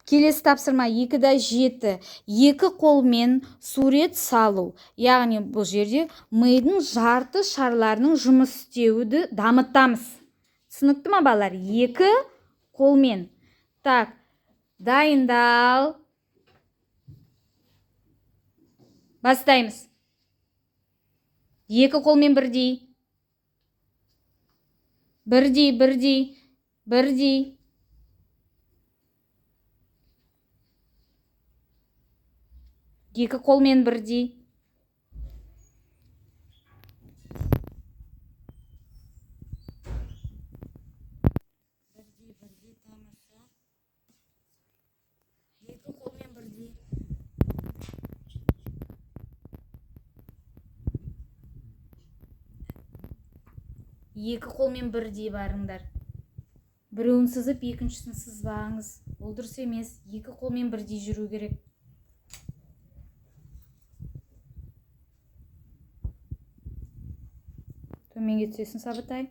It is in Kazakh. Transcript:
Келесі тапсырма 2-7. Екі қолмен сурет салу. Яғни бұл жерде мидың жарты шарларының жұмыс істеуді дамытамыз. Түсінікті ма балалар? Екі қолмен. Так, дайындал. Бастаймыз. Екі қолмен бірдей. Бірдей. Екі қолмен бірдей. Тамаша. Екі қолмен бірдей. Екі қолмен бірдей барыңдар. Біреуін сызып, екіншісін сызбаңыз. Ол дұрыс емес. Екі қолмен бірдей жүру керек. Төменге түсесің, Сабытай.